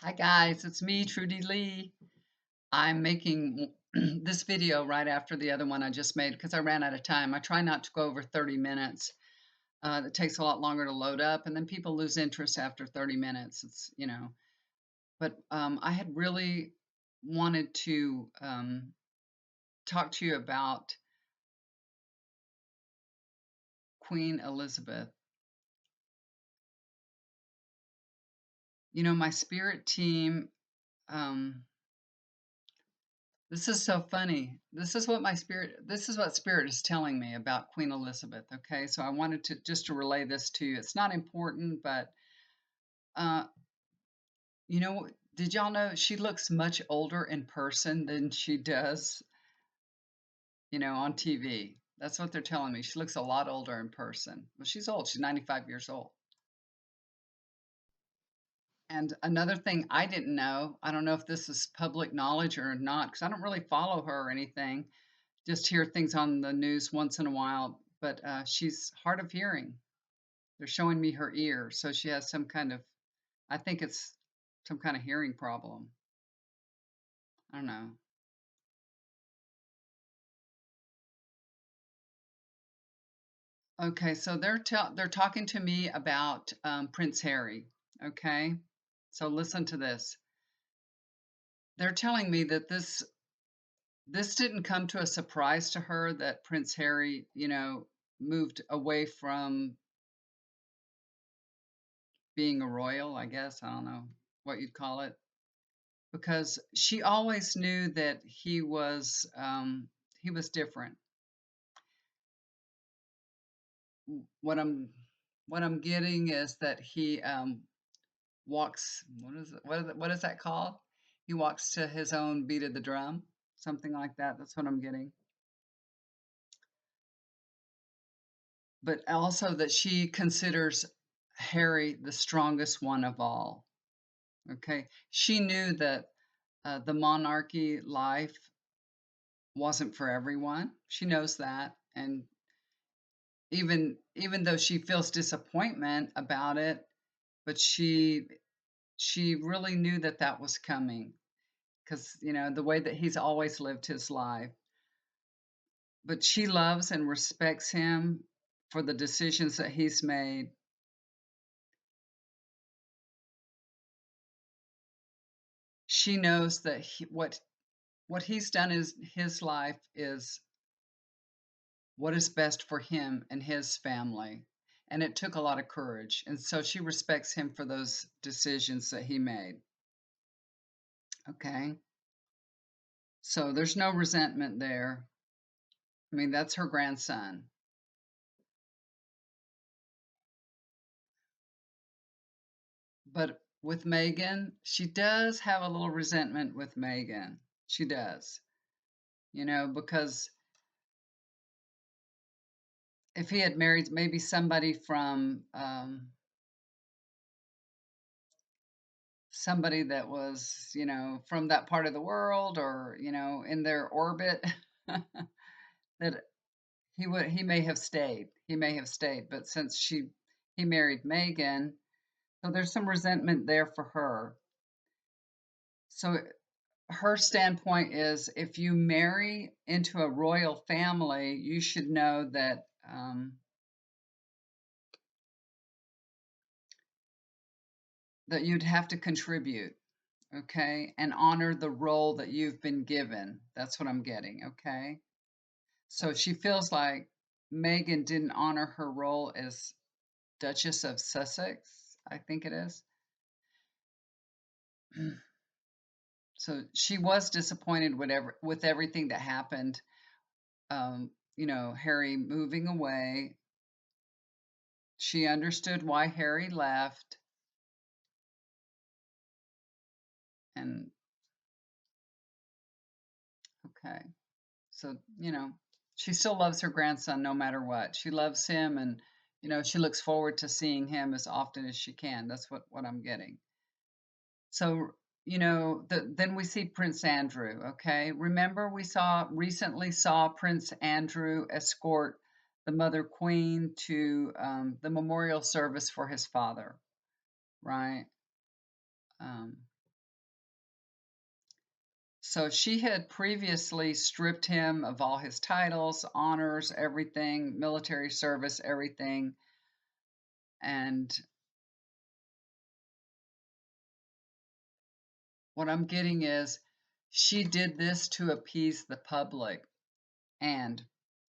Hi guys, it's me, Trudy Lee. I'm making this video right after the other one I just made because I ran out of time. I try not to go over 30 minutes. It takes a lot longer to load up, and then people lose interest after 30 minutes. But I had really wanted to talk to you about Queen Elizabeth. My spirit team. Um, This is so funny. This is what spirit is telling me about Queen Elizabeth. Okay. So I wanted to just to relay this to you. It's not important, but, uh, you know, did y'all know she looks much older in person than she does, on TV? That's what they're telling me. She looks a lot older in person. Well, she's old. She's 95 years old. And another thing I didn't know, I don't know if this is public knowledge or not, because I don't really follow her or anything, just hear things on the news once in a while, but she's hard of hearing. They're showing me her ear, so she has some kind of, I think it's some kind of hearing problem. I don't know. Okay, so they're talking to me about Prince Harry. Okay, so listen to this. They're telling me that this didn't come to a surprise to her that Prince Harry, moved away from being a royal. I guess I don't know what you'd call it, because she always knew that he was different. What I'm getting is that he walks. What is that called? He walks to his own beat of the drum, something like that. That's what I'm getting. But also that she considers Harry the strongest one of all. Okay, she knew that the monarchy life wasn't for everyone. She knows that, and even though she feels disappointment about it, but she really knew that that was coming, because the way that he's always lived his life. But she loves and respects him for the decisions that he's made. She knows that what he's done is his life is what is best for him and his family, and it took a lot of courage, and so she respects him for those decisions that he made. Okay. So there's no resentment there. I mean, that's her grandson. But with Megan, she does have a little resentment with Megan. She does, because if he had married maybe somebody from somebody that was, from that part of the world, or, in their orbit, that he may have stayed. He may have stayed, but since he married Megan, so there's some resentment there for her. So her standpoint is, if you marry into a royal family, you should know that you'd have to contribute, okay, and honor the role that you've been given. That's what I'm getting, okay? So she feels like Megan didn't honor her role as Duchess of Sussex, I think it is. So she was disappointed with everything that happened. Harry moving away. She understood why Harry left, and okay. So, she still loves her grandson no matter what. She loves him, and she looks forward to seeing him as often as she can. That's what I'm getting. So, then we see Prince Andrew, okay? Remember, we recently saw Prince Andrew escort the Mother Queen to the memorial service for his father, right? Um, So she had previously stripped him of all his titles, honors, everything, military service, everything. And what I'm getting is she did this to appease the public and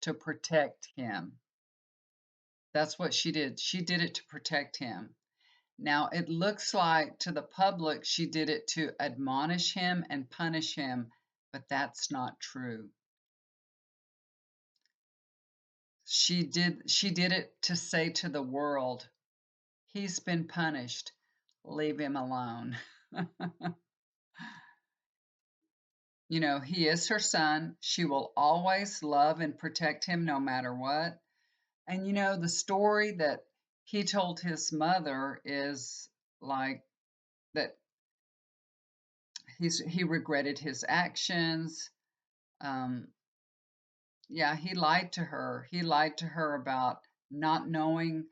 to protect him. That's what she did. She did it to protect him. Now, it looks like to the public she did it to admonish him and punish him, but that's not true. She did it to say to the world, he's been punished. Leave him alone. You know, he is her son. She will always love and protect him no matter what. And you know, the story that he told his mother is like that he regretted his actions. Um, yeah, he lied to her. He lied to her about not knowing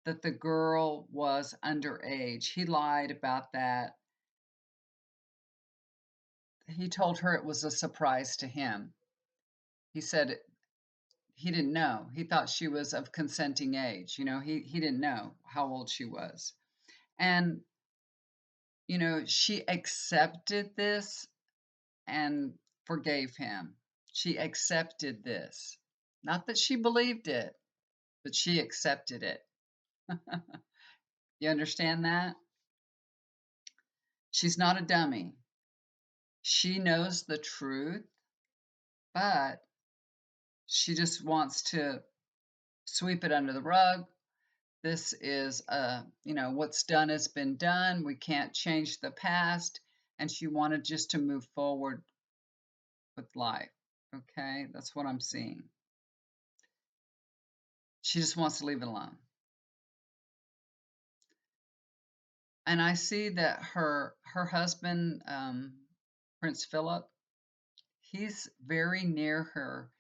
that the girl was underage. He lied about that. He told her it was a surprise to him. He said he didn't know. He thought she was of consenting age. You know, he didn't know how old she was. And, you know, she accepted this and forgave him. She accepted this. Not that she believed it, but she accepted it. You understand that? She's not a dummy. She knows the truth, but she just wants to sweep it under the rug. This is you know, what's done has been done. We can't change the past. And she wanted just to move forward with life. Okay, that's what I'm seeing. She just wants to leave it alone. And I see that her husband, Prince Philip, he's very near her.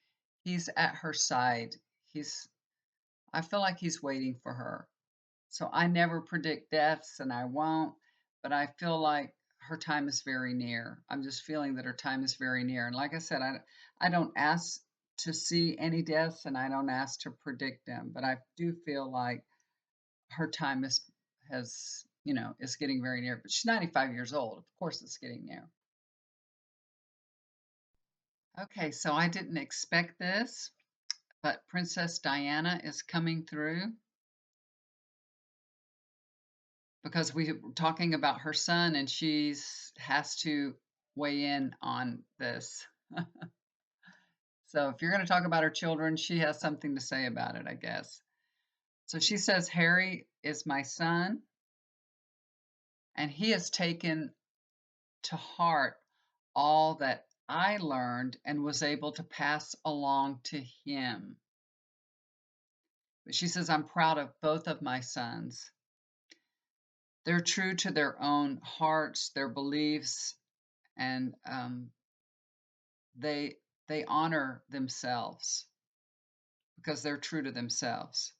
He's at her side. He's I feel like he's waiting for her. So I never predict deaths and I won't, but I feel like her time is very near. I'm just feeling that her time is very near. And like I said, I don't ask to see any deaths and I don't ask to predict them, but I do feel like her time is getting very near. But she's 95 years old. Of course it's getting near. Okay, so I didn't expect this, but Princess Diana is coming through because we were talking about her son and she's has to weigh in on this. So if you're going to talk about her children, she has something to say about it, I guess. So she says, Harry is my son, and he has taken to heart all that I learned and was able to pass along to him. But she says, I'm proud of both of my sons. They're true to their own hearts, their beliefs, and they they honor themselves because they're true to themselves.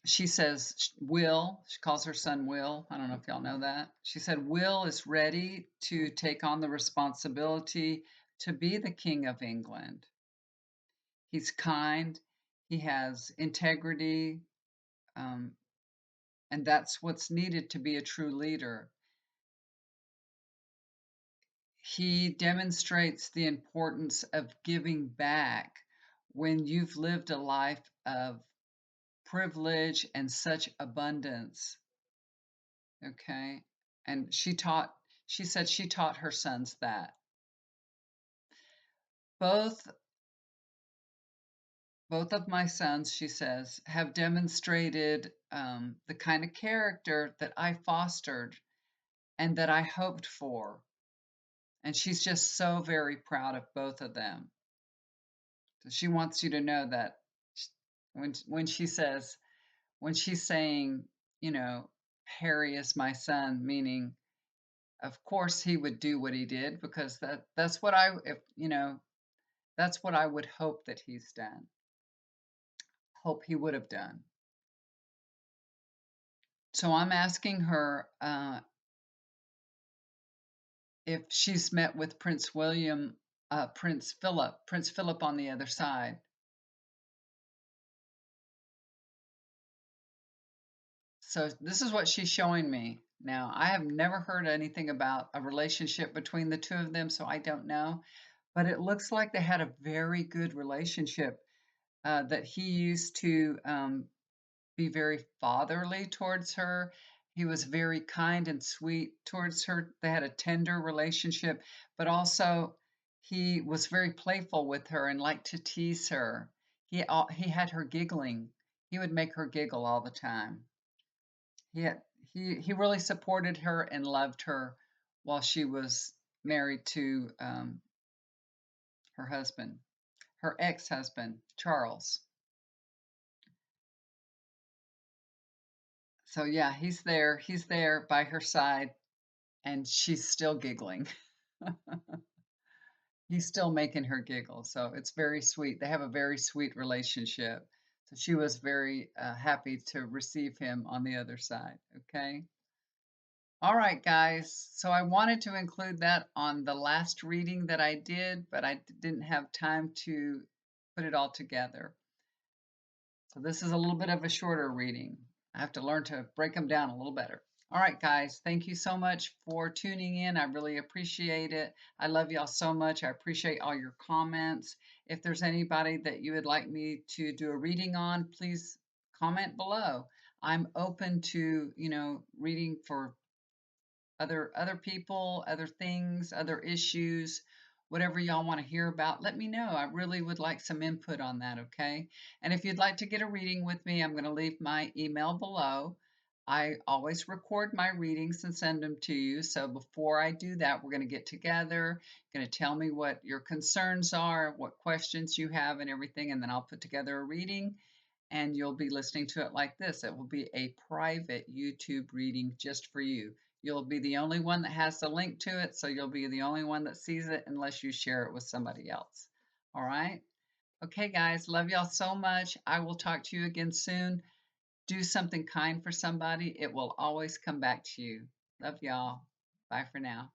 She says Will, she calls her son Will. I don't know if y'all know that. She said Will is ready to take on the responsibility to be the King of England. He's kind, he has integrity, um, and that's what's needed to be a true leader. He demonstrates the importance of giving back when you've lived a life of privilege and such abundance. Okay. And she said she taught her sons that. Both both of my sons, she says, have demonstrated the kind of character that I fostered and that I hoped for. And she's just so very proud of both of them. So she wants you to know that when she says when she's saying, you know, Harry is my son, meaning of course he would do what he did because that's what I if you know that's what I would hope that he's done. Hope he would have done. So I'm asking her, if she's met with Prince William, Prince Philip on the other side. So this is what she's showing me. Now, I have never heard anything about a relationship between the two of them, so I don't know. But it looks like they had a very good relationship. That he used to be very fatherly towards her. He was very kind and sweet towards her. They had a tender relationship, but also he was very playful with her and liked to tease her. He had her giggling. He would make her giggle all the time. He had, he really supported her and loved her while she was married to her husband, her ex-husband, Charles. So yeah, he's there by her side, and she's still giggling. He's still making her giggle. So it's very sweet. They have a very sweet relationship. So she was very happy to receive him on the other side. Okay. All right, guys. So I wanted to include that on the last reading that I did, but I didn't have time to put it all together. So this is a little bit of a shorter reading. I have to learn to break them down a little better. All right, guys, thank you so much for tuning in. I really appreciate it. I love y'all so much. I appreciate all your comments. If there's anybody that you would like me to do a reading on, please comment below. I'm open to, reading for other people, other things, other issues, whatever y'all want to hear about, let me know. I really would like some input on that, okay? And if you'd like to get a reading with me, I'm going to leave my email below. I always record my readings and send them to you. So before I do that, we're going to get together, going to tell me what your concerns are, what questions you have and everything, and then I'll put together a reading and you'll be listening to it like this. It will be a private YouTube reading just for you. You'll be the only one that has the link to it, so you'll be the only one that sees it unless you share it with somebody else. All right? Okay, guys, love y'all so much. I will talk to you again soon. Do something kind for somebody, it will always come back to you. Love y'all. Bye for now.